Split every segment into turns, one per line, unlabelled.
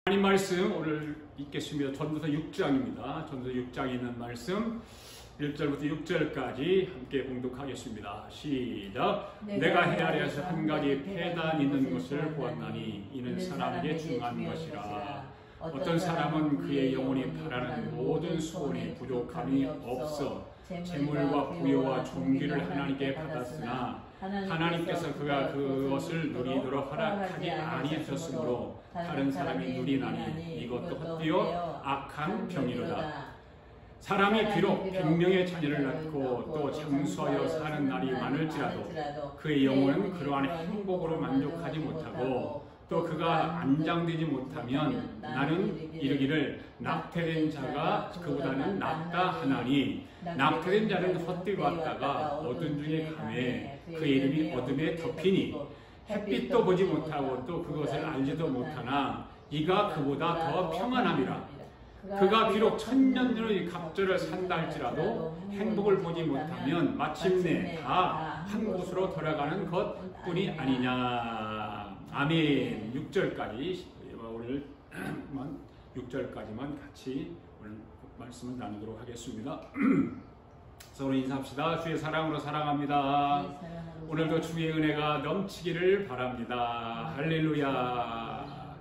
하나님 말씀 오늘 읽겠습니다. 전도서 6장입니다. 전도서 6장에 있는 말씀 1절부터 6절까지 함께 봉독하겠습니다. 시작. 내가 헤아려서 한 가지 폐단 있는 것을 보았나니 이는 사람에게 중한 것이라. 어떤 사람은 그의 영혼이 바라는 모든 소원이 부족함이 없어 재물과 부여와 존귀를 하나님께 받았으나 하나님께서 그가 그것을 누리도록 허락하지 아니하셨으므로 다른 사람이 누리나니 이것도 헛되어 악한 병이로다. 사람이 비록 100명의 자녀를 낳고 또 장수하여 사는 날이 많을지라도 그의 영혼은 그러한 행복으로 만족하지 못하고 또 그가 안장되지 못하면 나는 이르기를 낙태된 자가 그보다는 낫다 하나니 낙태된 자는 헛되이 왔다가 어둠 중에 가매 그의 이름이 어둠에 덮이니 햇빛도 보지 못하고 또 그것을 알지도 못하나 이가 그보다 더 평안함이라. 그가 비록 1000년의 갑절을 산다 할지라도 행복을 보지 못하면 마침내 다 한 곳으로 돌아가는 것뿐이 아니냐. 아멘. 6절까지 오늘 6절까지만 같이 오늘 말씀을 나누도록 하겠습니다. 서로 인사합시다. 주의 사랑으로 사랑합니다. 오늘도 주의 은혜가 넘치기를 바랍니다. 할렐루야.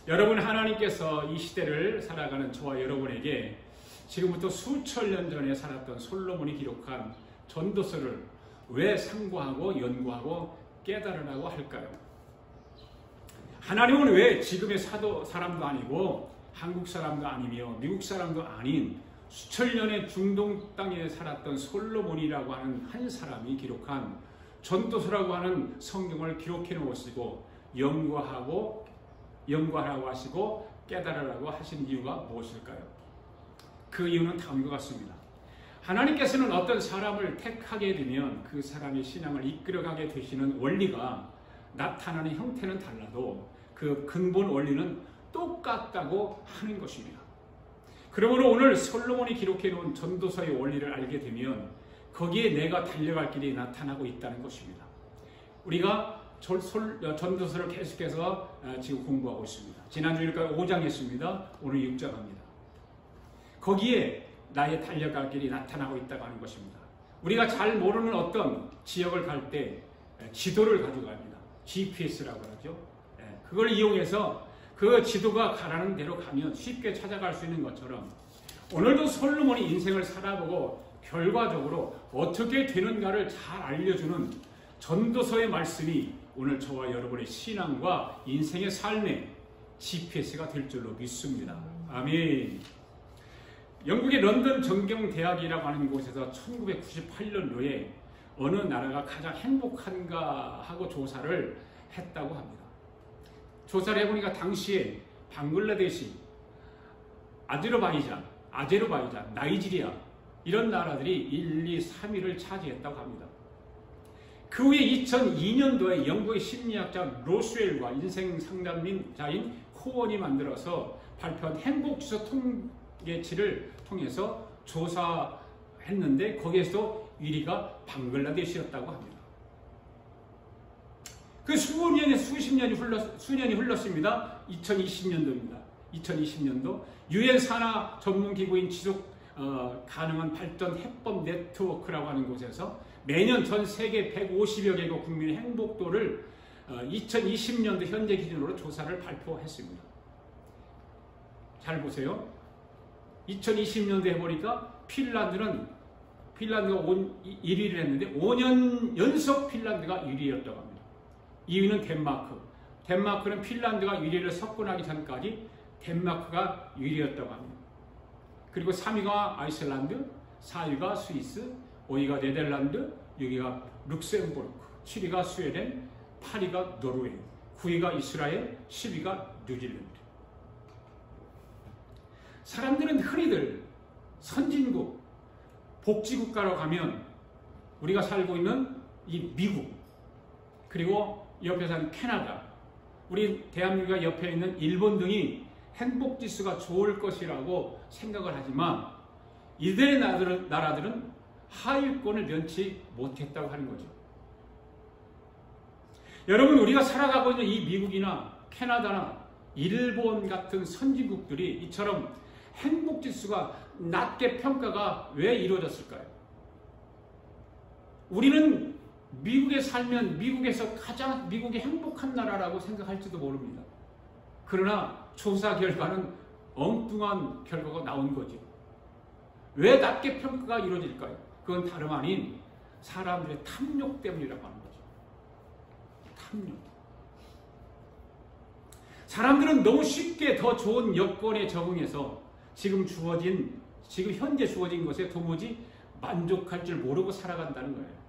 여러분, 하나님께서 이 시대를 살아가는 저와 여러분에게 지금부터 수천 년 전에 살았던 솔로몬이 기록한 전도서를 왜 상고하고 연구하고 깨달으라고 할까요? 하나님은 왜 지금의 사람도 아니고 한국 사람도 아니며 미국 사람도 아닌 수천 년의 중동 땅에 살았던 솔로몬이라고 하는 한 사람이 기록한 전도서라고 하는 성경을 기록해 놓으시고 연구하라고 하시고 깨달으라고 하신 이유가 무엇일까요? 그 이유는 다음과 같습니다. 하나님께서는 어떤 사람을 택하게 되면 그 사람의 신앙을 이끌어가게 되시는 원리가 나타나는 형태는 달라도 그 근본 원리는 똑같다고 하는 것입니다. 그러므로 오늘 솔로몬이 기록해 놓은 전도서의 원리를 알게 되면 거기에 내가 달려갈 길이 나타나고 있다는 것입니다. 우리가 전도서를 계속해서 지금 공부하고 있습니다. 지난주일까지 5장 했습니다. 오늘 6장 합니다. 거기에 나의 달려갈 길이 나타나고 있다고 하는 것입니다. 우리가 잘 모르는 어떤 지역을 갈 때 지도를 가지고 갑니다. GPS라고 하죠. 그걸 이용해서 그 지도가 가라는 대로 가면 쉽게 찾아갈 수 있는 것처럼 오늘도 솔로몬이 인생을 살아보고 결과적으로 어떻게 되는가를 잘 알려주는 전도서의 말씀이 오늘 저와 여러분의 신앙과 인생의 삶의 GPS가 될 줄로 믿습니다. 아멘. 영국의 런던 정경대학이라고 하는 곳에서 1998년도에 어느 나라가 가장 행복한가 하고 조사를 했다고 합니다. 조사를 해보니까 당시에 방글라데시, 아제르바이잔, 나이지리아 이런 나라들이 1, 2, 3위를 차지했다고 합니다. 그 후에 2002년도에 영국의 심리학자 로스웰과 인생 상담자인 코언이 만들어서 발표한 행복지수 통계치를 통해서 조사했는데 거기에서 1위가 방글라데시였다고 합니다. 그 수년이 흘렀습니다. 2020년도입니다. 2020년도 유엔 산하 전문기구인 지속 가능한 발전 해법 네트워크라고 하는 곳에서 매년 전 세계 150여 개국 국민의 행복도를 2020년도 현재 기준으로 조사를 발표했습니다. 잘 보세요. 2020년도에 해보니까 핀란드가 1위를 했는데 5년 연속 핀란드가 1위였다고 합니다. 2위는 덴마크. 덴마크는 핀란드가 1위를 석권하기 전까지 덴마크가 1위였다고 합니다. 그리고 3위가 아이슬란드, 4위가 스위스, 5위가 네덜란드, 6위가 룩셈부르크, 7위가 스웨덴, 8위가 노르웨이, 9위가 이스라엘, 10위가 뉴질랜드. 사람들은 흔히들 선진국, 복지국가로 가면 우리가 살고 있는 이 미국, 그리고 옆에 사는 캐나다, 우리 대한민국과 옆에 있는 일본 등이 행복지수가 좋을 것이라고 생각을 하지만 이들의 나라들은 하위권을 면치 못했다고 하는 거죠. 여러분, 우리가 살아가고 있는 이 미국이나 캐나다나 일본 같은 선진국들이 이처럼 행복지수가 낮게 평가가 왜 이루어졌을까요? 우리는 미국에 살면 미국에서 가장 미국이 행복한 나라라고 생각할지도 모릅니다. 그러나 조사 결과는 엉뚱한 결과가 나온 거죠. 왜 낮게 평가가 이루어질까요? 그건 다름 아닌 사람들의 탐욕 때문이라고 하는 거죠. 탐욕. 사람들은 너무 쉽게 더 좋은 여건에 적응해서 지금 현재 주어진 것에 도무지 만족할 줄 모르고 살아간다는 거예요.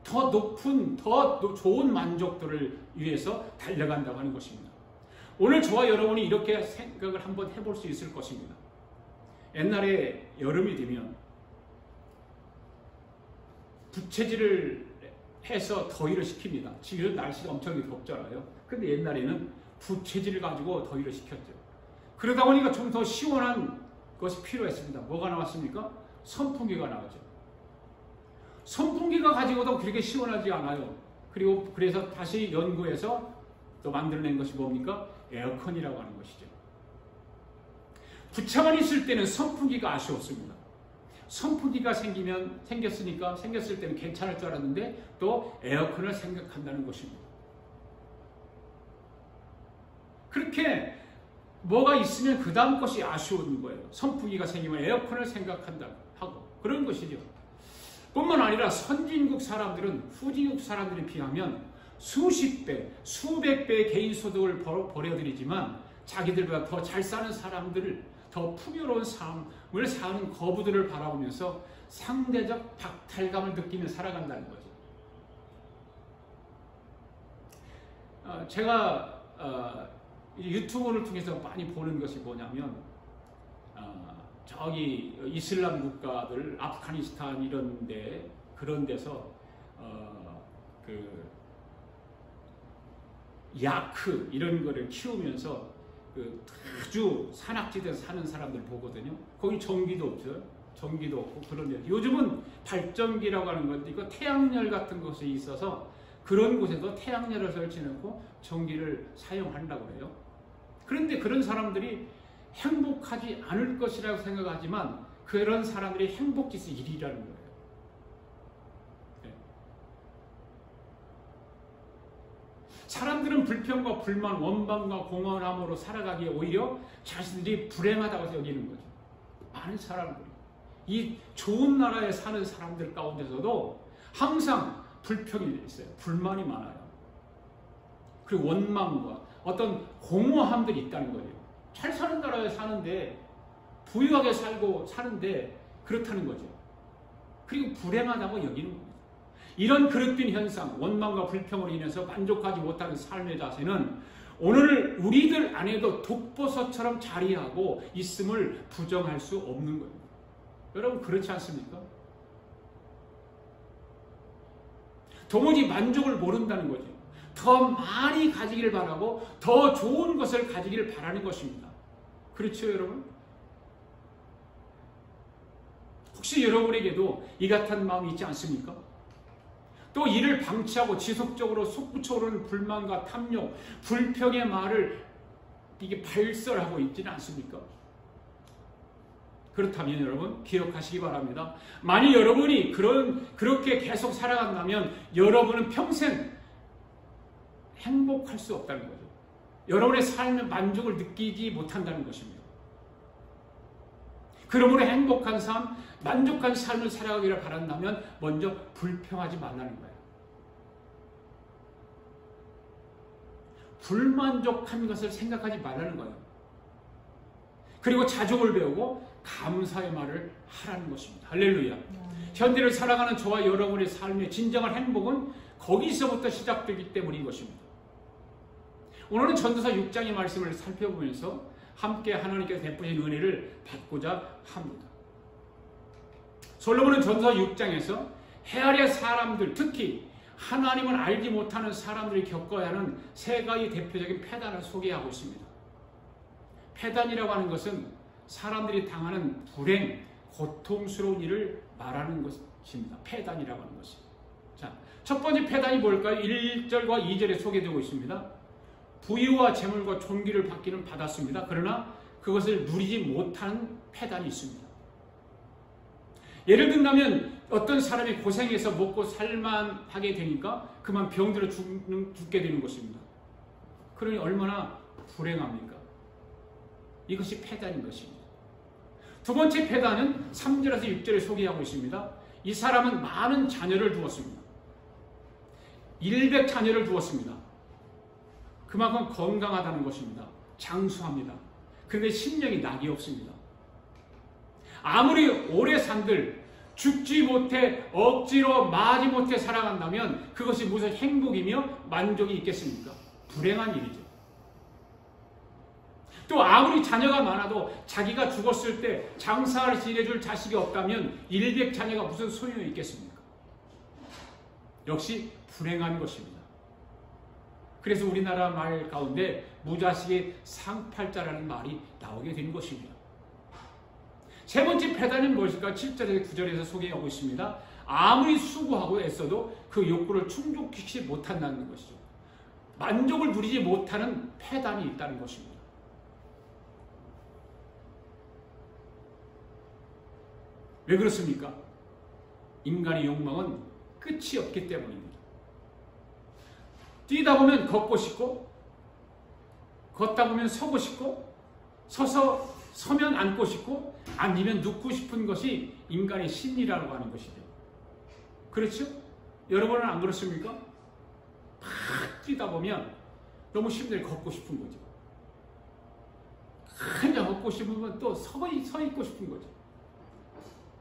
더 높은, 더 좋은 만족도를 위해서 달려간다고 하는 것입니다. 오늘 저와 여러분이 이렇게 생각을 한번 해볼 수 있을 것입니다. 옛날에 여름이 되면 부채질을 해서 더위를 식힙니다. 지금 날씨가 엄청 덥잖아요. 근데 옛날에는 부채질을 가지고 더위를 식혔죠. 그러다 보니까 좀 더 시원한 것이 필요했습니다. 뭐가 나왔습니까? 선풍기가 나왔죠. 선풍기가 가지고도 그렇게 시원하지 않아요. 그래서 다시 연구해서 또 만들어낸 것이 뭡니까? 에어컨이라고 하는 것이죠. 부채만 있을 때는 선풍기가 아쉬웠습니다. 선풍기가 생겼을 때는 괜찮을 줄 알았는데 또 에어컨을 생각한다는 것입니다. 그렇게 뭐가 있으면 그 다음 것이 아쉬운 거예요. 선풍기가 생기면 에어컨을 생각한다 하고 그런 것이죠. 뿐만 아니라 선진국 사람들은 후진국 사람들에 비하면 수십 배, 수백 배의 개인 소득을 벌여들이지만 자기들보다 더 잘 사는 사람들을 더 풍요로운 삶을 사는 거부들을 바라보면서 상대적 박탈감을 느끼며 살아간다는 거죠. 제가 유튜브를 통해서 많이 보는 것이 뭐냐면 저기 이슬람 국가들 아프가니스탄 그런 데서 그 야크 이런 거를 키우면서 아주 산악지대에서 사는 사람들 보거든요. 거기 전기도 없어요. 전기도 없고 그런데 요즘은 발전기라고 하는 건데 이거 태양열 같은 것이 있어서 그런 곳에도 태양열을 설치해놓고 전기를 사용한다고 해요. 그런데 그런 사람들이 행복하지 않을 것이라고 생각하지만 그런 사람들이 행복지수 1위라는 거예요. 네. 사람들은 불평과 불만, 원망과 공허함으로 살아가기에 오히려 자신들이 불행하다고 여기는 거죠. 많은 사람들이. 이 좋은 나라에 사는 사람들 가운데서도 항상 불평이 있어요. 불만이 많아요. 그리고 원망과 어떤 공허함들이 있다는 거예요. 잘 사는 나라에 사는데 부유하게 사는데 그렇다는 거죠. 그리고 불행하다고 여기는 겁니다. 이런 그릇된 현상, 원망과 불평으로 인해서 만족하지 못하는 삶의 자세는 오늘 우리들 안에도 독버섯처럼 자리하고 있음을 부정할 수 없는 겁니다. 여러분 그렇지 않습니까? 도무지 만족을 모른다는 거죠. 더 많이 가지기를 바라고 더 좋은 것을 가지기를 바라는 것입니다. 그렇죠, 여러분? 혹시 여러분에게도 이 같은 마음이 있지 않습니까? 또 이를 방치하고 지속적으로 솟구쳐오르는 불만과 탐욕, 불평의 말을 이게 발설하고 있지는 않습니까? 그렇다면 여러분 기억하시기 바랍니다. 만일 여러분이 그렇게 계속 살아간다면 여러분은 평생 행복할 수 없다는 거죠. 여러분의 삶의 만족을 느끼지 못한다는 것입니다. 그러므로 행복한 삶, 만족한 삶을 살아가기를 바란다면 먼저 불평하지 말라는 거예요. 불만족한 것을 생각하지 말라는 거예요. 그리고 자족을 배우고 감사의 말을 하라는 것입니다. 할렐루야. 현대를 살아가는 저와 여러분의 삶의 진정한 행복은 거기서부터 시작되기 때문인 것입니다. 오늘은 전도서 6장의 말씀을 살펴보면서 함께 하나님께서 베푸신 은혜를 받고자 합니다. 솔로몬은 전도서 6장에서 헤아리의 사람들, 특히 하나님을 알지 못하는 사람들이 겪어야 하는 세 가지 대표적인 폐단을 소개하고 있습니다. 폐단이라고 하는 것은 사람들이 당하는 불행, 고통스러운 일을 말하는 것입니다. 폐단이라고 하는 것이. 자, 첫 번째 폐단이 뭘까요? 1절과 2절에 소개되고 있습니다. 부유와 재물과 존귀를 받기는 받았습니다. 그러나 그것을 누리지 못하는 폐단이 있습니다. 예를 든다면 어떤 사람이 고생해서 먹고 살만하게 되니까 그만 병들어 죽게 되는 것입니다. 그러니 얼마나 불행합니까? 이것이 폐단인 것입니다. 두 번째 폐단은 3절에서 6절에 소개하고 있습니다. 이 사람은 많은 자녀를 두었습니다. 100자녀를 두었습니다. 그만큼 건강하다는 것입니다. 장수합니다. 그런데 심령이 낙이 없습니다. 아무리 오래 산들 죽지 못해 억지로 마지 못해 살아간다면 그것이 무슨 행복이며 만족이 있겠습니까? 불행한 일이죠. 또 아무리 자녀가 많아도 자기가 죽었을 때 장사를 지내줄 자식이 없다면 100자녀가 무슨 소용이 있겠습니까? 역시 불행한 것입니다. 그래서 우리나라 말 가운데 무자식의 상팔자라는 말이 나오게 된 것입니다. 세 번째 폐단은 무엇일까? 7절에서 9절에서 소개하고 있습니다. 아무리 수고하고 애써도 그 욕구를 충족시키지 못한다는 것이죠. 만족을 누리지 못하는 폐단이 있다는 것입니다. 왜 그렇습니까? 인간의 욕망은 끝이 없기 때문입니다. 뛰다 보면 걷고 싶고, 걷다 보면 서고 싶고, 서면 앉고 싶고, 앉으면 눕고 싶은 것이 인간의 심리라고 하는 것이죠. 그렇죠? 여러분은 안 그렇습니까? 막 뛰다 보면 너무 힘들게 걷고 싶은 거죠. 그냥 걷고 싶으면 또 서 있고 싶은 거죠.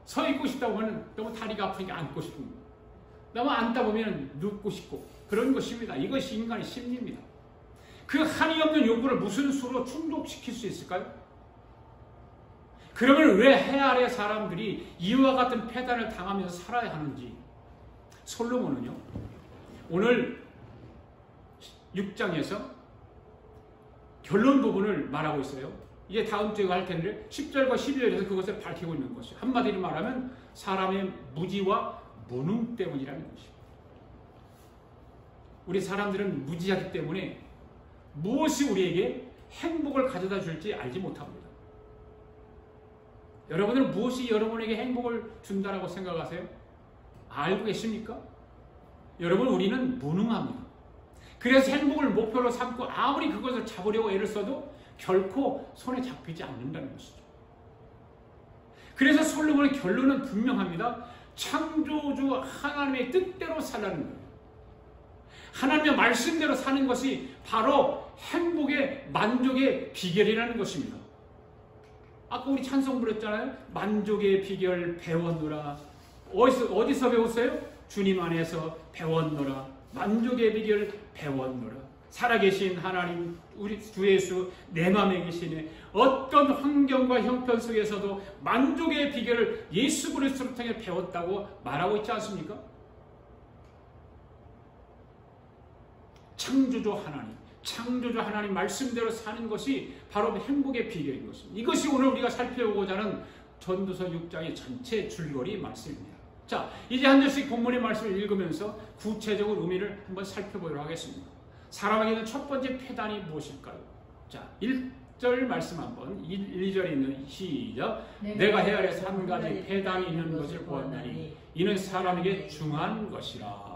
서 있고 싶다고 하면 너무 다리가 아프니까 앉고 싶은 거예요. 너무 앉다 보면 눕고 싶고 그런 것입니다. 이것이 인간의 심리입니다. 그 한이 없는 욕구를 무슨 수로 충족시킬 수 있을까요? 그러면 왜 해 아래 사람들이 이와 같은 폐단을 당하면서 살아야 하는지 솔로몬은요 오늘 6장에서 결론 부분을 말하고 있어요. 이제 다음 주에 할 텐데 10절과 12절에서 그것을 밝히고 있는 것이에요. 한마디로 말하면 사람의 무지와 무능 때문이라는 것입니다. 우리 사람들은 무지하기 때문에 무엇이 우리에게 행복을 가져다 줄지 알지 못합니다. 여러분들은 무엇이 여러분에게 행복을 준다라고 생각하세요? 알고 계십니까? 여러분, 우리는 무능합니다. 그래서 행복을 목표로 삼고 아무리 그것을 잡으려고 애를 써도 결코 손에 잡히지 않는다는 것이죠. 그래서 솔로몬의 결론은 분명합니다. 창조주 하나님의 뜻대로 살라는 거예요. 하나님의 말씀대로 사는 것이 바로 행복의 만족의 비결이라는 것입니다. 아까 우리 찬송 부렸잖아요. 만족의 비결 배웠노라. 어디서 배웠어요? 주님 안에서 배웠노라. 만족의 비결 배웠노라. 살아계신 하나님 우리 주 예수 내 마음에 계시네. 어떤 환경과 형편 속에서도 만족의 비결을 예수 그리스도를 통해 배웠다고 말하고 있지 않습니까? 창조주 하나님 말씀대로 사는 것이 바로 행복의 비결인 것입니다. 이것이 오늘 우리가 살펴보고자 하는 전도서 6장의 전체 줄거리 말씀입니다. 자, 이제 한 절씩 본문의 말씀을 읽으면서 구체적인 의미를 한번 살펴보도록 하겠습니다. 사람에게는 첫 번째 폐단이 무엇일까요? 자, 1절 말씀 한번 2절에 있는 시작. 내가 해 아래서 한 가지 폐단이 있는 것을 보았나니 이는 사람에게 중한 것이라.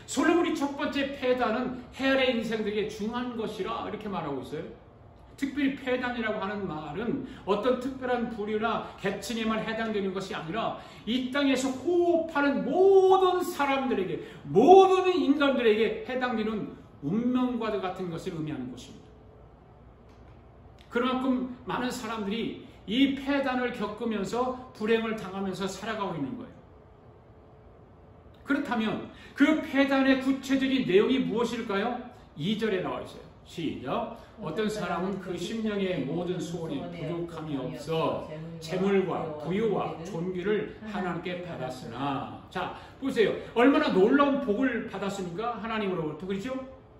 솔로몬이 첫 번째 폐단은 해 아래 인생들에게 중한 것이라 이렇게 말하고 있어요. 특별히 폐단이라고 하는 말은 어떤 특별한 부류나 계층에만 해당되는 것이 아니라 이 땅에서 호흡하는 모든 사람들에게, 모든 인간들에게 해당되는 운명과 같은 것을 의미하는 것입니다. 그만큼 많은 사람들이 이 폐단을 겪으면서 불행을 당하면서 살아가고 있는 거예요. 그렇다면 그 폐단의 구체적인 내용이 무엇일까요? 2절에 나와 있어요. 시작. 어떤 사람은 그 심령의 모든 소원에 부족함이 없어 재물과 부유와 존귀를 하나님께 받았으나. 자, 보세요. 얼마나 놀라운 복을 받았습니까? 하나님으로부터. 그렇죠?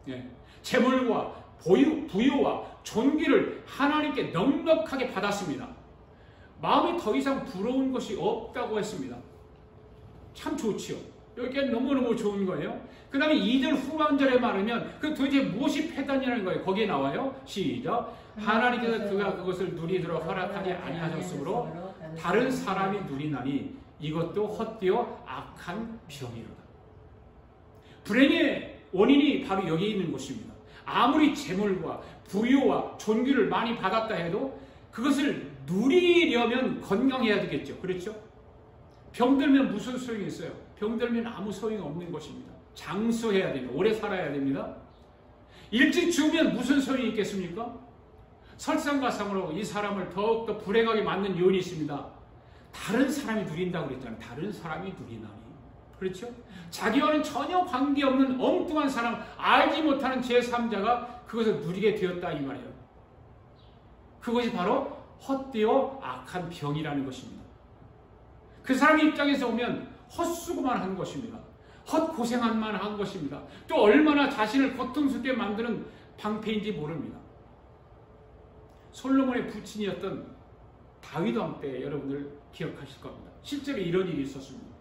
예. 재물과 부유와 존귀를 하나님께 넉넉하게 받았습니다. 마음이 더 이상 부러운 것이 없다고 했습니다. 참 좋지요. 여기가 너무너무 좋은 거예요. 그 다음에 2절 후반절에 말하면 그 도대체 무엇이 패단이라는 거예요. 거기에 나와요. 시작. 하나님께서 그가 그것을 누리도록 허락하지 아니하셨으므로 다른 사람이 누리나니 이것도 헛되어 악한 병이로다. 불행의 원인이 바로 여기에 있는 것입니다. 아무리 재물과 부유와 존귀를 많이 받았다 해도 그것을 누리려면 건강해야 되겠죠. 그렇죠? 병들면 무슨 소용이 있어요? 병들면 아무 소용이 없는 것입니다. 장수해야 됩니다. 오래 살아야 됩니다. 일찍 죽으면 무슨 소용이 있겠습니까? 설상가상으로 이 사람을 더욱더 불행하게 만든 요인이 있습니다. 다른 사람이 누린다고 그랬잖아요. 다른 사람이 누리나니. 그렇죠? 자기와는 전혀 관계없는 엉뚱한 사람, 알지 못하는 제3자가 그것을 누리게 되었다 이 말이에요. 그것이 바로 헛되어 악한 병이라는 것입니다. 그 사람의 입장에서 보면 헛수고만 한 것입니다. 헛고생만 한 것입니다. 또 얼마나 자신을 고통스럽게 만드는 방패인지 모릅니다. 솔로몬의 부친이었던 다윗 왕 때 여러분들 기억하실 겁니다. 실제로 이런 일이 있었습니다.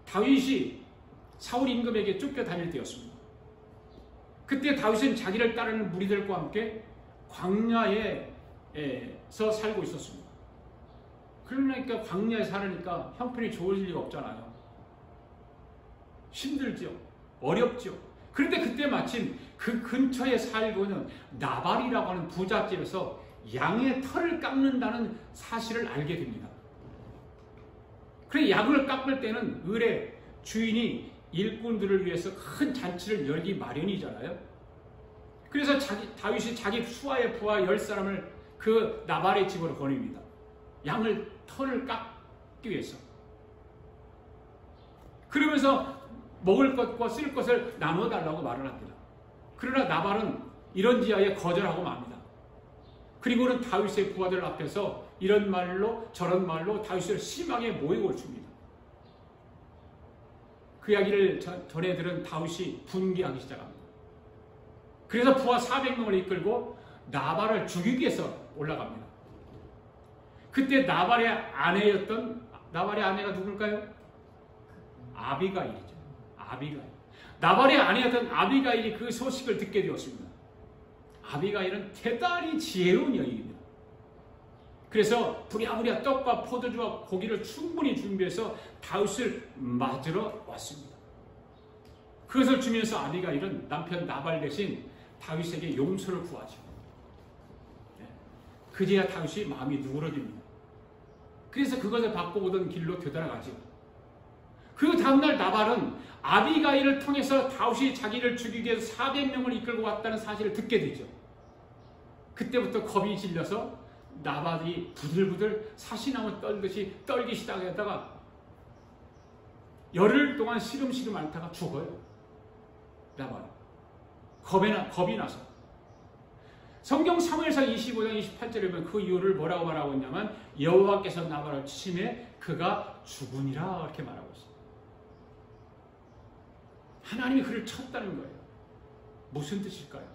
다윗이 사울 임금에게 쫓겨다닐 때였습니다. 그때 다윗은 자기를 따르는 무리들과 함께 광야에서 살고 있었습니다. 그러니까 광야에 살으니까 형편이 좋을 리가 없잖아요. 힘들죠. 어렵죠. 그런데 그때 마침 그 근처에 살고 있는 나발이라고 하는 부잣집에서 양의 털을 깎는다는 사실을 알게 됩니다. 그래 양을 깎을 때는 을의 주인이 일꾼들을 위해서 큰 잔치를 열기 마련이잖아요. 그래서 다윗이 자기 수하의 부하 10사람을 그 나발의 집으로 보냅니다. 양을 털을 깎기 위해서. 그러면서 먹을 것과 쓸 것을 나눠달라고 말을 합니다. 그러나 나발은 이런 지하에 거절하고 맙니다. 그리고는 다윗의 부하들 앞에서 이런 말로 저런 말로 다윗을 심하게 모욕을 줍니다. 그 이야기를 전해 들은 다윗이 분개하기 시작합니다. 그래서 부하 400명을 이끌고 나발을 죽이기 위해서 올라갑니다. 그때 나발의 아내가 누굴까요? 아비가일이죠. 아비가일. 나발의 아내였던 아비가일이 그 소식을 듣게 되었습니다. 아비가일은 대단히 지혜로운 여인입니다. 그래서 부랴부랴 떡과 포도주와 고기를 충분히 준비해서 다윗을 맞으러 왔습니다. 그것을 주면서 아비가일은 남편 나발 대신 다윗에게 용서를 구하죠. 그제야 다윗이 마음이 누그러집니다. 그래서 그것을 받고 오던 길로 되돌아가죠. 그 다음날 나발은 아비가일을 통해서 다윗이 자기를 죽이기 위해서 400명을 이끌고 왔다는 사실을 듣게 되죠. 그때부터 겁이 질려서 나발이 부들부들 사시나무 떨듯이 떨기 시작했다가 열흘 동안 시름시름 앓다가 죽어요. 나발. 겁이 나서. 성경 사무엘상 25장 28절에 보면 그 이유를 뭐라고 말하고 있냐면 여호와께서 나발을 치심에 그가 죽으니라 이렇게 말하고 있어요. 하나님이 그를 쳤다는 거예요. 무슨 뜻일까요?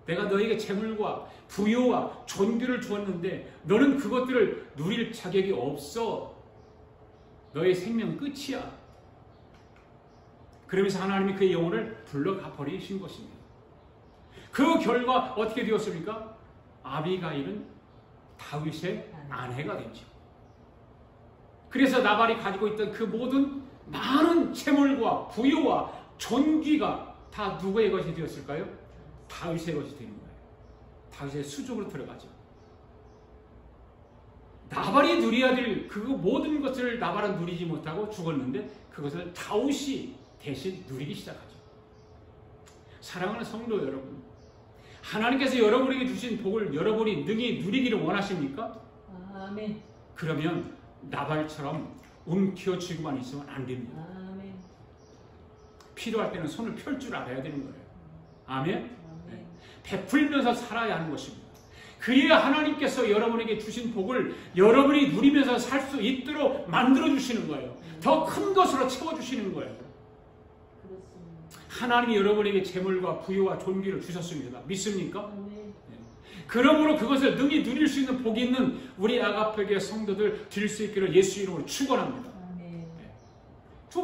내가 너에게 재물과 부유와 존귀를 주었는데 너는 그것들을 누릴 자격이 없어. 너의 생명 끝이야. 그러면서 하나님이 그의 영혼을 불러가 버리신 것입니다. 그 결과 어떻게 되었습니까? 아비가일은 다윗의 아내가 됐죠. 그래서 나발이 가지고 있던 그 모든 많은 재물과 부유와 존귀가 다 누구의 것이 되었을까요? 다윗의 것이 되는 거예요. 다윗의 수족으로 들어가죠. 나발이 누려야 될 그 모든 것을 나발은 누리지 못하고 죽었는데 그것을 다윗이 대신 누리기 시작하죠. 사랑하는 성도 여러분, 하나님께서 여러분에게 주신 복을 여러분이 능히 누리기를 원하십니까?
아멘.
그러면 나발처럼 움켜쥐고만 있으면 안 됩니다.
아멘.
필요할 때는 손을 펼 줄 알아야 되는 거예요. 아멘? 네. 베풀면서 살아야 하는 것입니다. 그래야 하나님께서 여러분에게 주신 복을 여러분이 누리면서 살 수 있도록 만들어주시는 거예요. 더 큰 것으로 채워주시는 거예요. 하나님이 여러분에게 재물과 부유와 존귀를 주셨습니다. 믿습니까? 네. 그러므로 그것을 능히 누릴 수 있는 복이 있는 우리 아가페게 성도들 드릴 수 있기를 예수 이름으로 축원합니다. 두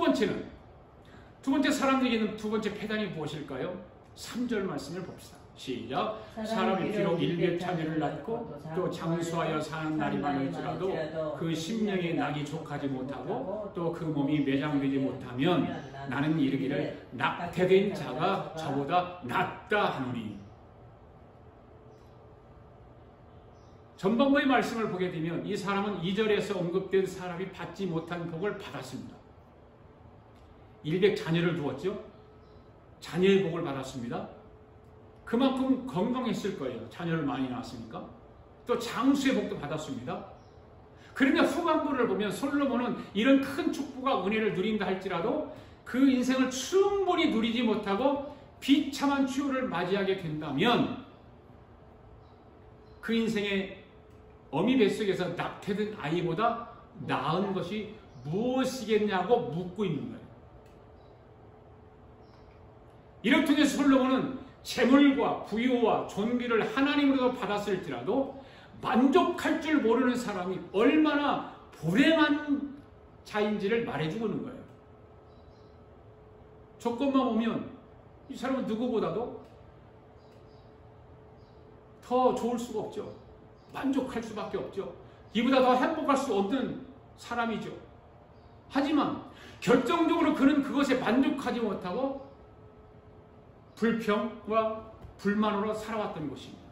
번째 사람들에게 있는 두 번째 패단이 무엇일까요? 3절 말씀을 봅시다. 시작. 사람이 비록 일백 자녀를 낳고 또 장수하여 사는 날이 많을지라도 그 심령이 낙이 족하지 못하고 또 그 몸이 매장되지 못하면 나는 이르기를 낙태된 자가 저보다 낫다 하노니. 전반부의 말씀을 보게 되면 이 사람은 2절에서 언급된 사람이 받지 못한 복을 받았습니다. 일백 자녀를 두었죠. 자녀의 복을 받았습니다. 그만큼 건강했을 거예요. 자녀를 많이 낳았으니까. 또 장수의 복도 받았습니다. 그런데 후반부를 보면 솔로몬은 이런 큰 축복과 은혜를 누린다 할지라도 그 인생을 충분히 누리지 못하고 비참한 추후를 맞이하게 된다면 그 인생의 어미 뱃속에서 낙태된 아이보다 나은 것이 무엇이겠냐고 묻고 있는 거예요. 이렇게 솔로몬은 재물과 부유와 존귀를 하나님으로도 받았을지라도 만족할 줄 모르는 사람이 얼마나 불행한 자인지를 말해주고 있는 거예요. 조건만 보면 이 사람은 누구보다도 더 좋을 수가 없죠. 만족할 수밖에 없죠. 이보다 더 행복할 수 없는 사람이죠. 하지만 결정적으로 그는 그것에 만족하지 못하고 불평과 불만으로 살아왔던 것입니다.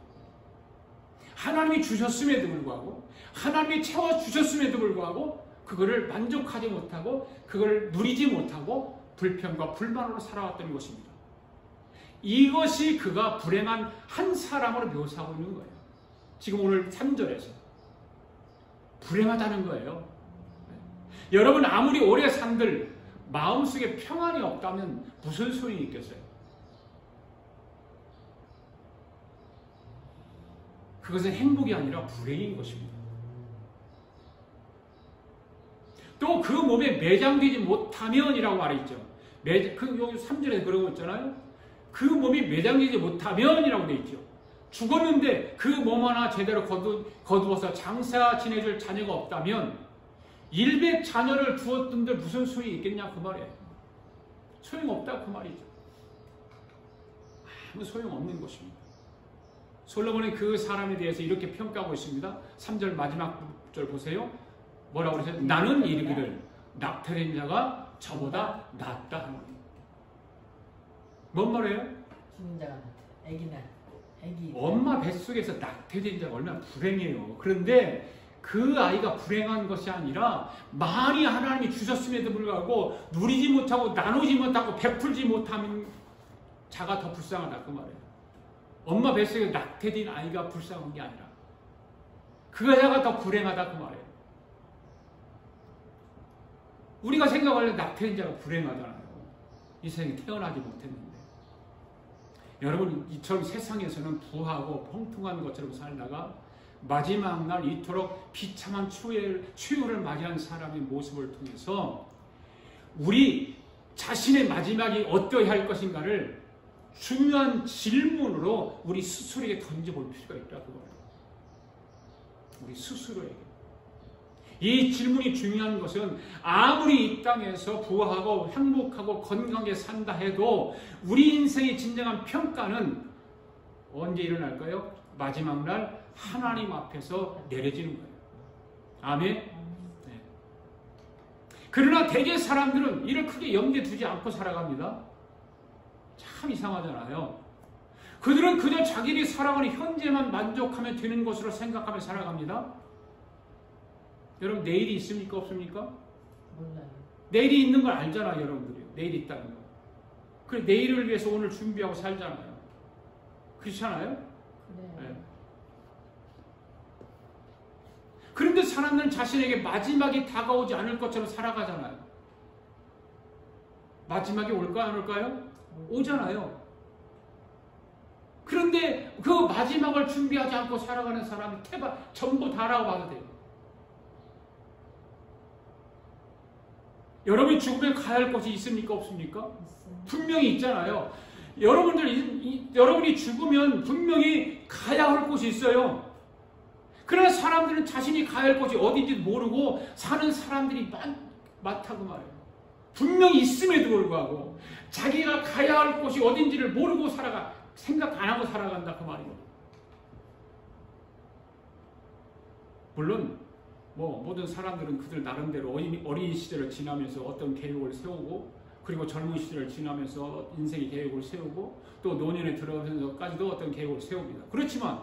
하나님이 주셨음에도 불구하고 하나님이 채워주셨음에도 불구하고 그거를 만족하지 못하고 그걸 누리지 못하고 불평과 불만으로 살아왔던 것입니다. 이것이 그가 불행한 한 사람으로 묘사하고 있는 거예요. 지금 오늘 3절에서 불행하다는 거예요. 여러분 아무리 오래 산들 마음속에 평안이 없다면 무슨 소용이 있겠어요? 그것은 행복이 아니라 불행인 것입니다. 또 그 몸에 매장되지 못하면이라고 말했죠. 여기 3절에 그러고 있잖아요. 그 몸이 매장되지 못하면이라고 되어 있죠. 죽었는데 그 몸 하나 제대로 거두어서 장사 지내줄 자녀가 없다면 100 자녀를 두었던데 무슨 소용이 있겠냐 그 말이에요. 소용없다 그 말이죠. 아무 소용없는 것입니다. 솔로몬은 그 사람에 대해서 이렇게 평가하고 있습니다. 3절 마지막 절 보세요. 뭐라고 그러세요? 나는 이르기를 낙태된 자가 저보다 낫다 하노니. 뭔 말이에요?
죽은 자가 애기.
엄마 뱃속에서 낙태된 자가 얼마나 불행해요. 그런데 그 아이가 불행한 것이 아니라 많이 하나님이 주셨음에도 불구하고 누리지 못하고 나누지 못하고 베풀지 못하는 자가 더 불쌍하다 그 말이에요. 엄마 뱃속에 낙태된 아이가 불쌍한 게 아니라 그 여자가 더 불행하다 그 말이에요. 우리가 생각할 때 낙태된 자가 불행하잖아요. 이 세상에 태어나지 못했는데. 여러분 이처럼 세상에서는 부하고 풍성한 것처럼 살다가 마지막 날 이토록 비참한 추후를 맞이한 사람의 모습을 통해서 우리 자신의 마지막이 어떠해야 할 것인가를 중요한 질문으로 우리 스스로에게 던져볼 필요가 있다고 봐요. 우리 스스로에게. 이 질문이 중요한 것은 아무리 이 땅에서 부하고 행복하고 건강하게 산다 해도 우리 인생의 진정한 평가는 언제 일어날까요? 마지막 날 하나님 앞에서 내려지는 거예요. 아멘? 네. 그러나 대개 사람들은 이를 크게 염두에 두지 않고 살아갑니다. 참 이상하잖아요. 그들은 그저 자기들이 살아가는 현재만 만족하면 되는 것으로 생각하며 살아갑니다. 여러분 내일이 있습니까? 없습니까?
몰라요.
내일이 있는 걸 알잖아요. 여러분들이. 내일이 있다는 거. 그래 내일을 위해서 오늘 준비하고 살잖아요. 그렇잖아요? 네. 그런데 사람들은 자신에게 마지막이 다가오지 않을 것처럼 살아가잖아요. 마지막이 올까요? 안 올까요? 오잖아요. 그런데 그 마지막을 준비하지 않고 살아가는 사람이 전부 다라고 봐도 돼요. 여러분이 죽으면 가야 할 곳이 있습니까? 없습니까? 분명히 있잖아요. 여러분이 죽으면 분명히 가야 할 곳이 있어요. 그러나 사람들은 자신이 가야 할 곳이 어딘지 모르고 사는 사람들이 많다고 말해요. 분명히 있음에도 불구하고 자기가 가야 할 곳이 어딘지를 모르고 생각 안 하고 살아간다 그 말이에요. 물론 모든 사람들은 그들 나름대로 어린 시절을 지나면서 어떤 계획을 세우고, 그리고 젊은 시절을 지나면서 인생의 계획을 세우고, 또 노년에 들어서까지도 어떤 계획을 세웁니다. 그렇지만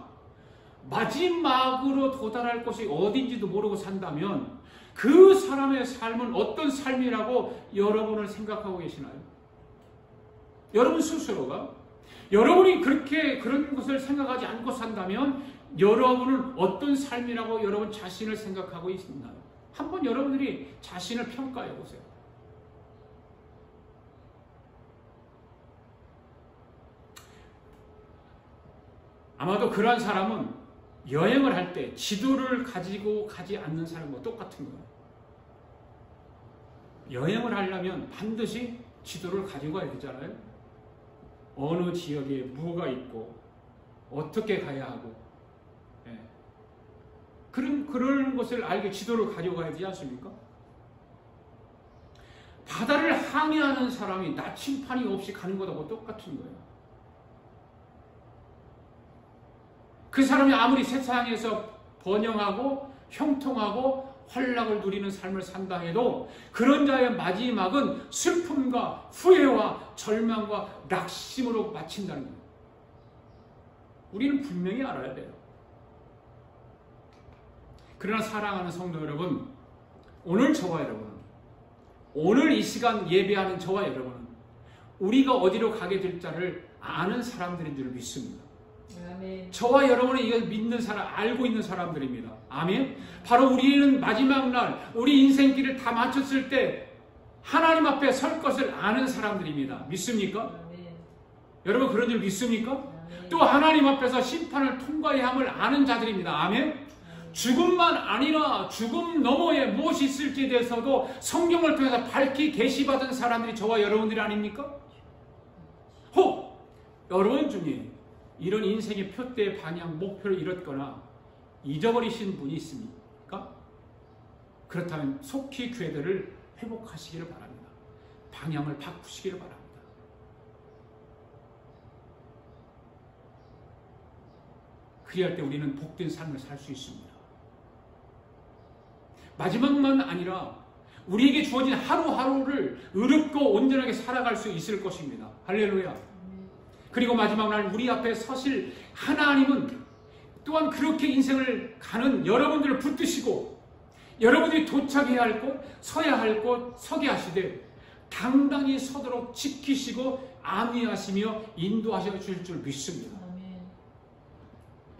마지막으로 도달할 곳이 어딘지도 모르고 산다면 그 사람의 삶은 어떤 삶이라고 여러분을 생각하고 계시나요? 여러분 스스로가 여러분이 그런 것을 생각하지 않고 산다면 여러분은 어떤 삶이라고 여러분 자신을 생각하고 있나요? 한번 여러분들이 자신을 평가해 보세요. 아마도 그러한 사람은 여행을 할 때 지도를 가지고 가지 않는 사람과 똑같은 거예요. 여행을 하려면 반드시 지도를 가지고 가야 되잖아요. 어느 지역에 뭐가 있고 어떻게 가야 하고, 그런 것을 알게 지도를 가져가야 되지 않습니까? 바다를 항해하는 사람이 나침판이 없이 가는 것하고 똑같은 거예요. 그 사람이 아무리 세상에서 번영하고 형통하고 환락을 누리는 삶을 산다 해도 그런 자의 마지막은 슬픔과 후회와 절망과 낙심으로 마친다는 거예요. 우리는 분명히 알아야 돼요. 그러나 사랑하는 성도 여러분, 오늘 저와 여러분은, 오늘 이 시간 예배하는 저와 여러분은 우리가 어디로 가게 될 자를 아는 사람들인 줄 믿습니다.
아멘.
저와 여러분이 이걸 믿는 사람, 알고 있는 사람들입니다. 아멘. 바로 우리는 마지막 날 우리 인생길을 다 마쳤을 때 하나님 앞에 설 것을 아는 사람들입니다. 믿습니까?
아멘.
여러분 그런 줄 믿습니까?
아멘.
또 하나님 앞에서 심판을 통과해야 함을 아는 자들입니다. 아멘. 죽음만 아니라 죽음 너머에 무엇이 있을지에 대해서도 성경을 통해서 밝히 계시받은 사람들이 저와 여러분들이 아닙니까? 혹 여러분 중에 이런 인생의 표대 방향 목표를 잃었거나 잊어버리신 분이 있습니까? 그렇다면 속히 궤도를 회복하시기를 바랍니다. 방향을 바꾸시기를 바랍니다. 그리할 때 우리는 복된 삶을 살 수 있습니다. 마지막만 아니라 우리에게 주어진 하루하루를 의롭고 온전하게 살아갈 수 있을 것입니다. 할렐루야. 그리고 마지막 날 우리 앞에 서실 하나님은 또한 그렇게 인생을 가는 여러분들을 붙드시고 여러분들이 도착해야 할 곳, 서야 할 곳, 서게 하시되 당당히 서도록 지키시고 안위하시며 인도하셔 주실 줄 믿습니다.
아멘.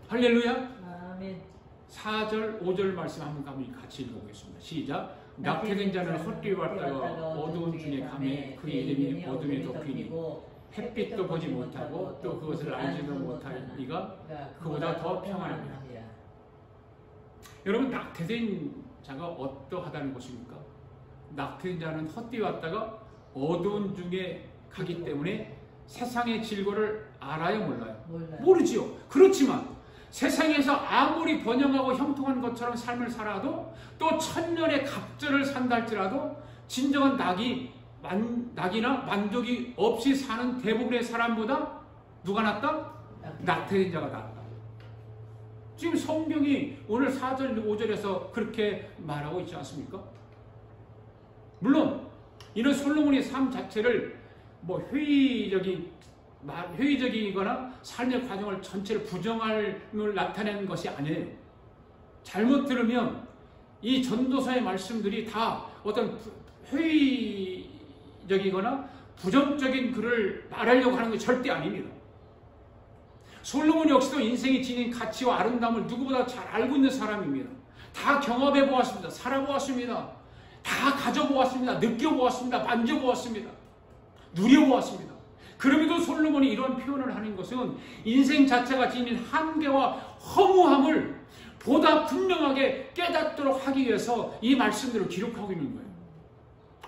할렐루야.
아멘.
4절, 5절 말씀 한번 같이 읽어보겠습니다. 시작. 낙태된 자는 헛되이 왔다가 어두운 중에 가매 그 이름이 어둠에 덮이니 햇빛도 보지 못하고 또 그것을 알지도 못할 리가 그보다 더 평안합니다. 여러분 낙태된 자가 어떠하다는 것입니까? 낙태된 자는 헛되이 왔다가 어두운 중에 가기 때문에 세상의 질고를 알아요, 몰라요? 모르지요. 그렇지만 세상에서 아무리 번영하고 형통한 것처럼 삶을 살아도 또 천년의 갑절을 산다 할지라도 진정한 낙이나 만족이 없이 사는 대부분의 사람보다 누가 낫다? 낙태된 자가 낫다. 지금 성경이 오늘 4절, 5절에서 그렇게 말하고 있지 않습니까? 물론 이런 솔로몬의 삶 자체를 회의적이거나 삶의 과정을 전체를 부정함을 나타내는 것이 아니에요. 잘못 들으면 이 전도서의 말씀들이 다 어떤 회의적이거나 부정적인 글을 말하려고 하는 게 절대 아닙니다. 솔로몬 역시도 인생이 지닌 가치와 아름다움을 누구보다 잘 알고 있는 사람입니다. 다 경험해 보았습니다. 살아보았습니다. 다 가져보았습니다. 느껴보았습니다. 만져보았습니다. 누려보았습니다. 그럼에도 솔로몬이 이런 표현을 하는 것은 인생 자체가 지닌 한계와 허무함을 보다 분명하게 깨닫도록 하기 위해서 이 말씀들을 기록하고 있는 거예요.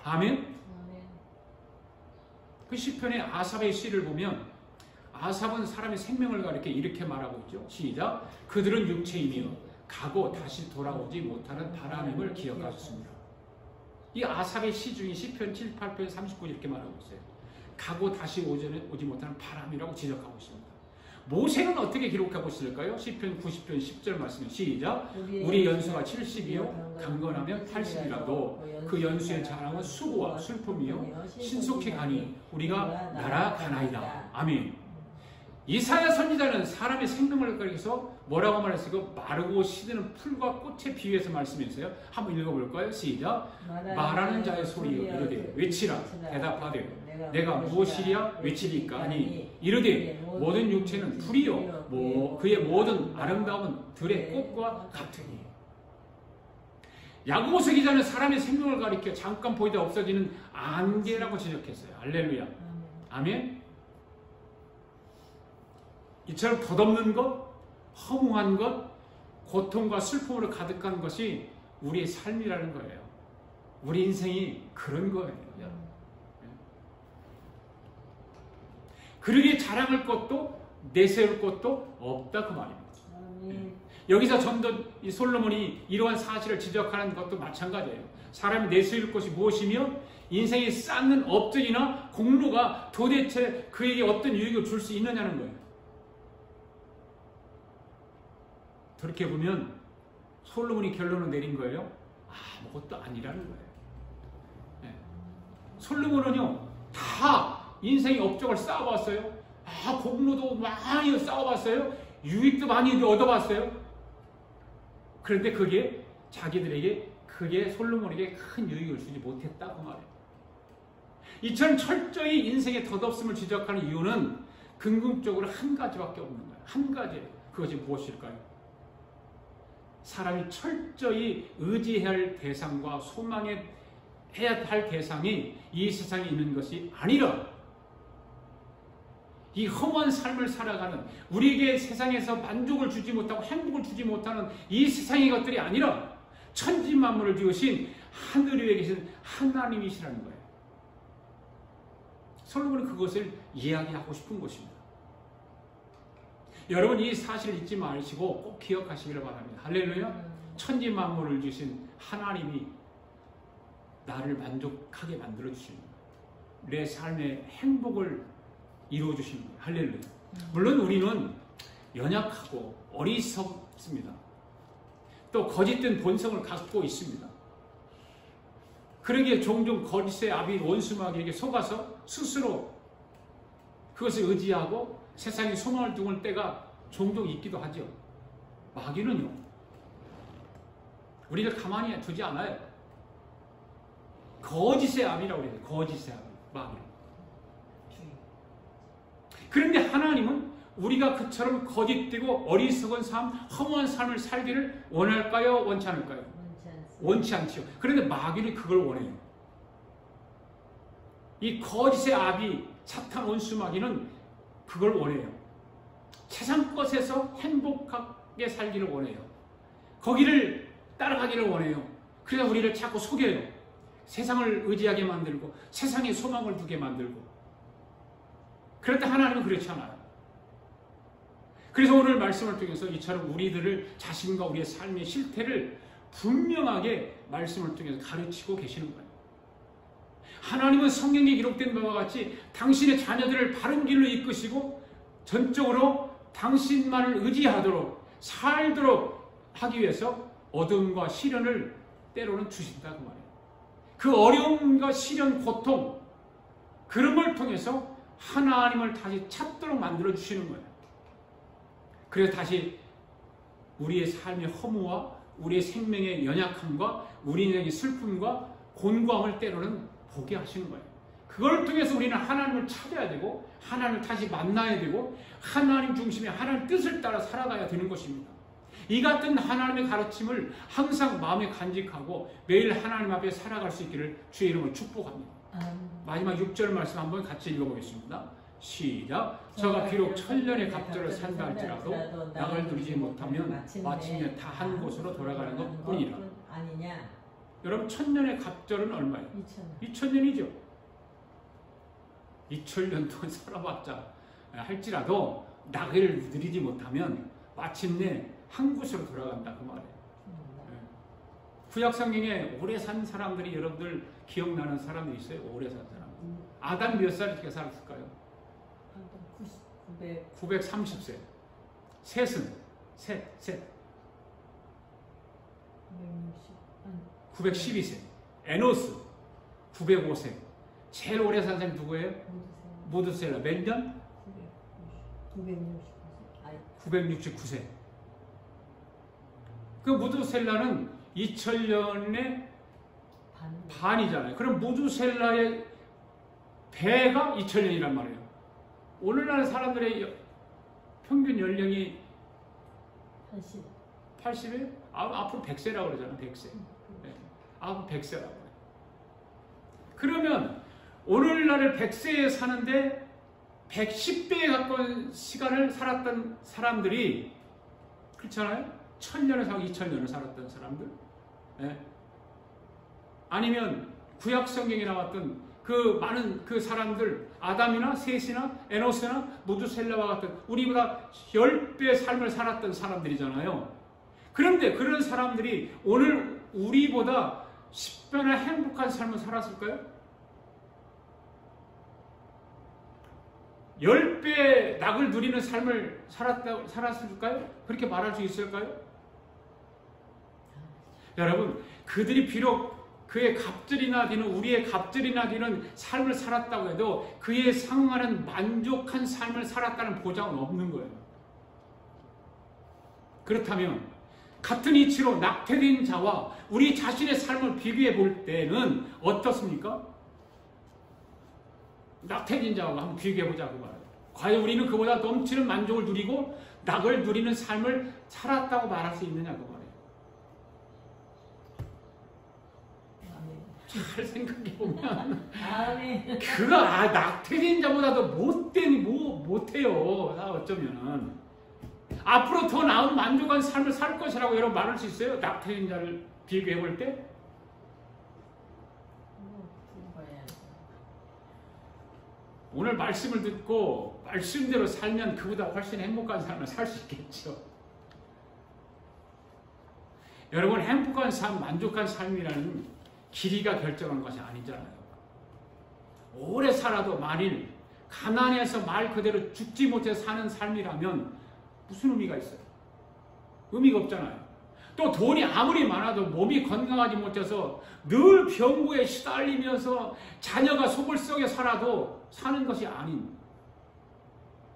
아멘? 그 시편의 아삽의 시를 보면 아삽은 사람의 생명을 가리켜 이렇게 말하고 있죠. 시작. 그들은 육체이며 가고 다시 돌아오지 못하는 바람임을 기억하셨습니다. 이 아삽의 시 중에 시편 7, 8편 39 이렇게 말하고 있어요. 가고 다시 오지 못하는 바람이라고 지적하고 있습니다. 모세는 어떻게 기록하고 있을까요? 시편 90편 10절 말씀에 시작. 우리 연수가 70이요 강건하면 80이라도 그 연수의 자랑은 수고와 슬픔이요 신속히 가니 우리가 날아가나이다. 아멘. 이사야 선지자는 사람의 생명을 가리켜서 뭐라고 말했어요? 마르고 시드는 풀과 꽃에 비유해서 말씀했어요. 한번 읽어볼까요? 시작. 말하는 자의 소리여 이르되 외치라 대답하되 내가 무엇이랴 외치리까 아니 이르되 모든 육체는 풀이요 그의 모든 아름다움은 들의 꽃과 같으니. 야고보서 기자는 사람의 생명을 가리켜 잠깐 보이다 없어지는 안개라고 지적했어요. 할렐루야. 아멘. 이처럼 덧없는 것, 허무한 것, 고통과 슬픔으로 가득한 것이 우리의 삶이라는 거예요. 우리 인생이 그런 거예요. 그러기에 자랑할 것도 내세울 것도 없다 그 말입니다. 여기서 이 솔로몬이 이러한 사실을 지적하는 것도 마찬가지예요. 사람이 내세울 것이 무엇이며 인생에 쌓는 업적이나 공로가 도대체 그에게 어떤 유익을 줄 수 있느냐는 거예요. 그렇게 보면 솔로몬이 결론을 내린 거예요. 아무것도 아니라는 거예요. 네. 솔로몬은요 다 인생의 업적을 쌓아봤어요. 공로도 많이 쌓아봤어요. 유익도 많이 얻어봤어요. 그런데 그게 자기들에게 솔로몬에게 큰 유익을 주지 못했다고 말해요. 이처럼 철저히 인생의 덧없음을 지적하는 이유는 궁극적으로 한 가지밖에 없는 거예요. 한 가지예요. 그것이 무엇일까요? 사람이 철저히 의지해야 할 대상과 소망해야 할 대상이 이 세상에 있는 것이 아니라 이 허무한 삶을 살아가는 우리에게 세상에서 만족을 주지 못하고 행복을 주지 못하는 이 세상의 것들이 아니라 천지만물을 지으신 하늘 위에 계신 하나님이시라는 거예요. 솔로몬은 그것을 이야기하고 싶은 것입니다. 여러분 이 사실을 잊지 마시고 꼭 기억하시기를 바랍니다. 할렐루야. 천지만물을 주신 하나님이 나를 만족하게 만들어 주십니다. 내 삶의 행복을 이루어 주십니다. 할렐루야. 물론 우리는 연약하고 어리석습니다. 또 거짓된 본성을 갖고 있습니다. 그러기에 종종 거짓의 아비 원수마귀에게 속아서 스스로 그것을 의지하고 세상에 소망을 두는 때가 종종 있기도 하죠. 마귀는요 우리를 가만히 두지 않아요. 거짓의 아비라고 그래요. 거짓의 아비, 마귀. 그런데 하나님은 우리가 그처럼 거짓되고 어리석은 삶, 허무한 삶을 살기를 원할까요? 원치 않을까요? 원치 않지요. 그런데 마귀는 그걸 원해요. 이 거짓의 아비, 사탄 원수 마귀는 그걸 원해요. 세상 것에서 행복하게 살기를 원해요. 거기를 따라가기를 원해요. 그래서 우리를 자꾸 속여요. 세상을 의지하게 만들고 세상에 소망을 두게 만들고. 그런데 하나님은 그렇지 않아요. 그래서 오늘 말씀을 통해서 이처럼 우리들을 자신과 우리의 삶의 실태를 분명하게 말씀을 통해서 가르치고 계시는 거예요. 하나님은 성경에 기록된 바와 같이 당신의 자녀들을 바른 길로 이끄시고 전적으로 당신만을 의지하도록 살도록 하기 위해서 어둠과 시련을 때로는 주신다고 말해요. 그 어려움과 시련, 고통 그런 걸 통해서 하나님을 다시 찾도록 만들어 주시는 거예요. 그래서 다시 우리의 삶의 허무와 우리의 생명의 연약함과 우리 인생의 슬픔과 곤고함을 때로는 보게 하시는 거예요. 그걸 통해서 우리는 하나님을 찾아야 되고 하나님을 다시 만나야 되고 하나님 중심의 하나님 뜻을 따라 살아가야 되는 것입니다. 이 같은 하나님의 가르침을 항상 마음에 간직하고 매일 하나님 앞에 살아갈 수 있기를 주의 이름으로 축복합니다. 마지막 6절 말씀 한번 같이 읽어보겠습니다. 시작. 저가 비록 천년의 갑절을 산다 할지라도 낙을 누리지 못하면 마침내 다 한 곳으로 돌아가는 것 뿐이라.
아니냐?
여러분 천년의 갑절은 얼마예요? 2000년이죠. 2000년 동안 살아봤자 할지라도 낙을 누리지 못하면 마침내 한 곳으로 돌아간다 그 말이에요. 구약 성경에 오래 산 사람들이 여러분들 기억나는 사람들이 있어요? 오래 산 사람. 아담 몇 살에 살았을까요? 930세. 셋은? 셋. 912세. 에노스 905세. 제일 오래 산 사람이 누구예요? 모두셀라. 몇 년? 969세. 그 모두셀라는 2000년의 반이잖아요. 그럼 모두셀라의 배가 2000년이란 말이에요. 오늘날 사람들의 평균 연령이 80이에요? 앞으로 100세라고 그러잖아요. 100세. 네. 앞으로 100세라고 그래요. 그러면 오늘날을 100세에 사는데 110배에 가까운 시간을 살았던 사람들이 그렇잖아요? 1000년을 살고 2000년을 살았던 사람들. 네. 아니면 구약 성경에 나왔던 그 많은 그 사람들, 아담이나 셋이나 에노스나 무두셀라와 같은 우리보다 10배 삶을 살았던 사람들이잖아요. 그런데 그런 사람들이 오늘 우리보다 10배나 행복한 삶을 살았을까요? 10배 낙을 누리는 삶을 살았을까요? 그렇게 말할 수 있을까요? 여러분, 그들이 비록 그의 갑절이나 되는 우리의 갑절이나 되는 삶을 살았다고 해도 그에 상응하는 만족한 삶을 살았다는 보장은 없는 거예요. 그렇다면 같은 이치로 낙태된 자와 우리 자신의 삶을 비교해 볼 때는 어떻습니까? 낙태된 자와 한번 비교해 보자고 말해요. 과연 우리는 그보다 넘치는 만족을 누리고 낙을 누리는 삶을 살았다고 말할 수 있느냐고 말해요. 잘 생각해보면 그가 낙태된 자보다도 못해요. 어쩌면은 앞으로 더 나은 만족한 삶을 살 것이라고 여러분 말할 수 있어요? 낙태된 자를 비교해볼 때? 오늘 말씀을 듣고 말씀대로 살면 그보다 훨씬 행복한 삶을 살 수 있겠죠. 여러분, 행복한 삶, 만족한 삶이라는 길이가 결정한 것이 아니잖아요. 오래 살아도 만일 가난해서 말 그대로 죽지 못해 사는 삶이라면 무슨 의미가 있어요? 의미가 없잖아요. 또 돈이 아무리 많아도 몸이 건강하지 못해서 늘 병고에 시달리면서 자녀가 속을 썩여 살아도 사는 것이 아닌,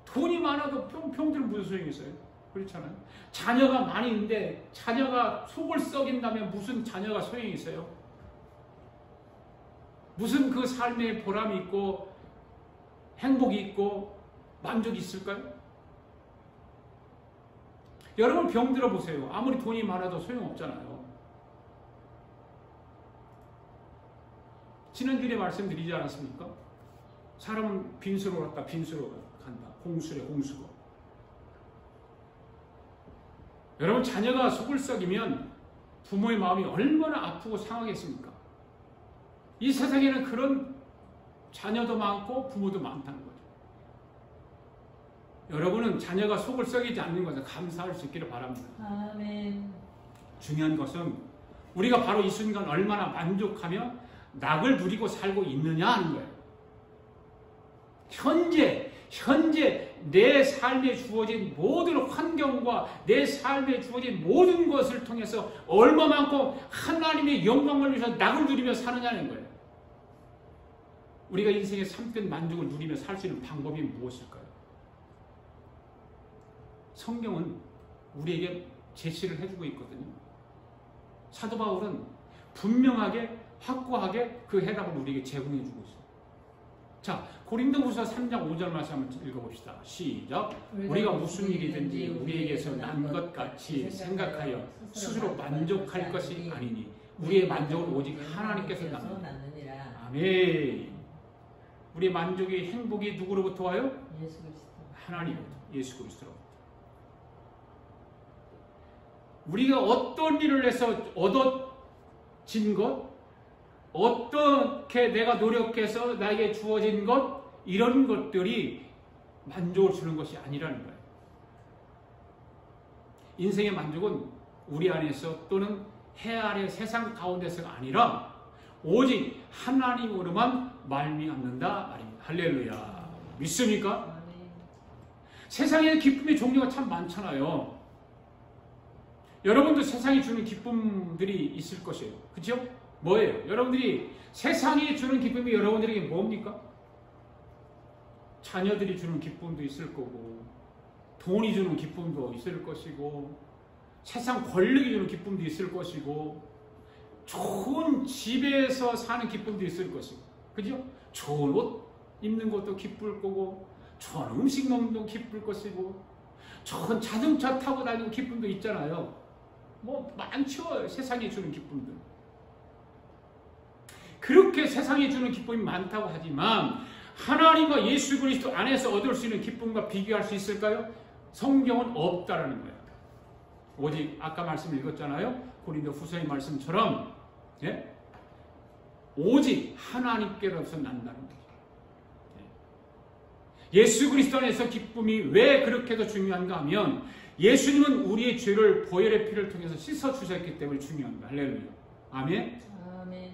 돈이 많아도 병들은 무슨 소용이 있어요? 그렇잖아요. 자녀가 많이 있는데 자녀가 속을 썩인다면 무슨 자녀가 소용이 있어요? 무슨 그 삶에 보람이 있고 행복이 있고 만족이 있을까요? 여러분, 병들어 보세요. 아무리 돈이 많아도 소용없잖아요. 지난주에 말씀드리지 않았습니까? 사람은 빈수로 갔다 빈수로 간다. 홍수래 홍수고. 여러분, 자녀가 속을 썩이면 부모의 마음이 얼마나 아프고 상하겠습니까? 이 세상에는 그런 자녀도 많고 부모도 많다는 거죠. 여러분은 자녀가 속을 썩이지 않는 것을 감사할 수 있기를 바랍니다.
아멘.
중요한 것은 우리가 바로 이 순간 얼마나 만족하며 낙을 누리고 살고 있느냐 하는 거예요. 현재 내 삶에 주어진 모든 환경과 내 삶에 주어진 모든 것을 통해서 얼마만큼 하나님의 영광을 위해서 낙을 누리며 사느냐는 거예요. 우리가 인생의 참된 만족을 누리며 살 수 있는 방법이 무엇일까요? 성경은 우리에게 제시를 해주고 있거든요. 사도 바울은 분명하게 확고하게 그 해답을 우리에게 제공해주고 있어요. 자, 고린도후서 3장 5절 말씀 한번 읽어봅시다. 시작. 우리가 무슨 일이든지 우리에게서 난 것 같이 생각하여 스스로 만족할 것이 아니니 우리의 만족은 오직 하나님께서 나느니라. 아멘. 우리의 만족이 행복이 누구로부터 와요?
예수 그리스도.
하나님, 예수 그리스도로부터. 우리가 어떤 일을 해서 얻어진 것, 어떻게 내가 노력해서 나에게 주어진 것, 이런 것들이 만족을 주는 것이 아니라는 거예요. 인생의 만족은 우리 안에서 또는 해 아래 세상 가운데서가 아니라 오직 하나님으로만 말미암는다 말입니다. 할렐루야. 믿습니까?
아멘.
세상에 기쁨의 종류가 참 많잖아요. 여러분도 세상이 주는 기쁨들이 있을 것이에요. 그렇죠? 뭐예요? 여러분들이 세상이 주는 기쁨이 여러분들에게 뭡니까? 자녀들이 주는 기쁨도 있을 거고, 돈이 주는 기쁨도 있을 것이고, 세상 권력이 주는 기쁨도 있을 것이고, 좋은 집에서 사는 기쁨도 있을 것이고, 그죠? 좋은 옷 입는 것도 기쁠 거고, 좋은 음식 먹는 것도 기쁠 것이고, 좋은 자동차 타고 다니는 기쁨도 있잖아요. 뭐 많죠. 세상에 주는 기쁨들. 그렇게 세상에 주는 기쁨이 많다고 하지만 하나님과 예수 그리스도 안에서 얻을 수 있는 기쁨과 비교할 수 있을까요? 성경은 없다라는 거예요. 오직 아까 말씀 읽었잖아요. 고린도 후서의 말씀처럼 예? 오직 하나님께로서 난다는 거죠. 예수 그리스도 안에서 기쁨이 왜 그렇게 더 중요한가 하면 예수님은 우리의 죄를 보혈의 피를 통해서 씻어주셨기 때문에 중요합니다. 할렐루야. 아멘.
아멘.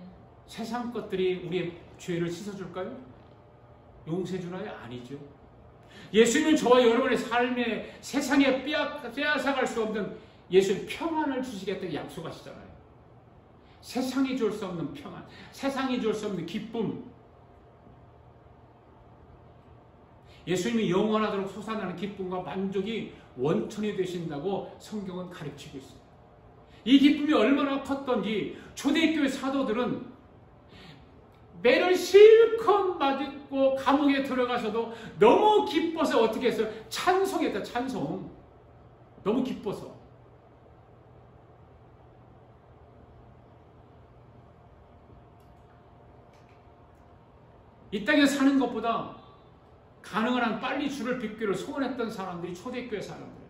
세상 것들이 우리의 죄를 씻어줄까요? 용서해주나요? 아니죠. 예수님은 저와 여러분의 삶에 세상에 빼앗아갈 수 없는 예수님 평안을 주시겠다고 약속하시잖아요. 세상이 줄 수 없는 평안, 세상이 줄 수 없는 기쁨, 예수님이 영원하도록 솟아나는 기쁨과 만족이 원천이 되신다고 성경은 가르치고 있습니다. 이 기쁨이 얼마나 컸던지 초대교회 사도들은 매를 실컷 맞고 감옥에 들어가서도 너무 기뻐서 어떻게 했어요? 찬송했다. 찬송. 너무 기뻐서. 이 땅에 사는 것보다 가능한 한 빨리 주를 뵙기를 소원했던 사람들이 초대교회 사람들이에요.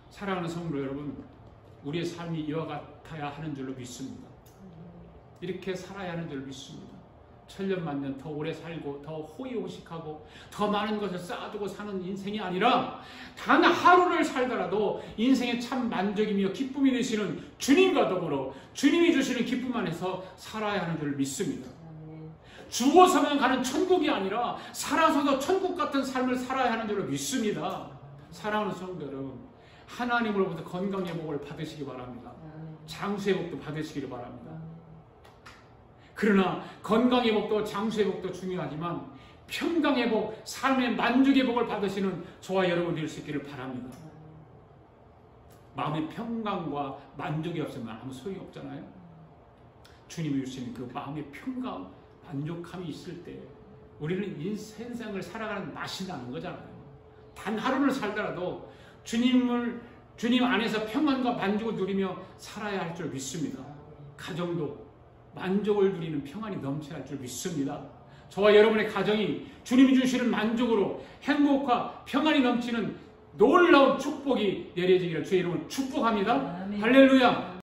사랑하는 성도 여러분, 우리의 삶이 이와 같아야 하는 줄로 믿습니다. 이렇게 살아야 하는 줄로 믿습니다. 천년만년 더 오래 살고 더 호의호식하고 더 많은 것을 쌓아두고 사는 인생이 아니라 단 하루를 살더라도 인생의 참 만족이며 기쁨이 되시는 주님과 더불어 주님이 주시는 기쁨 안에서 살아야 하는 줄로 믿습니다. 죽어서만 가는 천국이 아니라 살아서도 천국 같은 삶을 살아야 하는 줄로 믿습니다. 사랑하는 성도 여러분, 하나님으로부터 건강의 복을 받으시기 바랍니다. 장수의 복도 받으시기를 바랍니다. 그러나 건강의 복도 장수의 복도 중요하지만 평강의 복, 삶의 만족의 복을 받으시는 저와 여러분 될 수 있기를 바랍니다. 마음의 평강과 만족이 없으면 아무 소용이 없잖아요. 주님이 주시는 그 마음의 평강, 만족함이 있을 때 우리는 인생을 살아가는 맛이 나는 거잖아요. 단 하루를 살더라도 주님 안에서 평안과 만족을 누리며 살아야 할 줄 믿습니다. 가정도 만족을 누리는 평안이 넘쳐야 할 줄 믿습니다. 저와 여러분의 가정이 주님이 주시는 만족으로 행복과 평안이 넘치는 놀라운 축복이 내려지기를 주의 이름으로 축복합니다.
아멘.
할렐루야.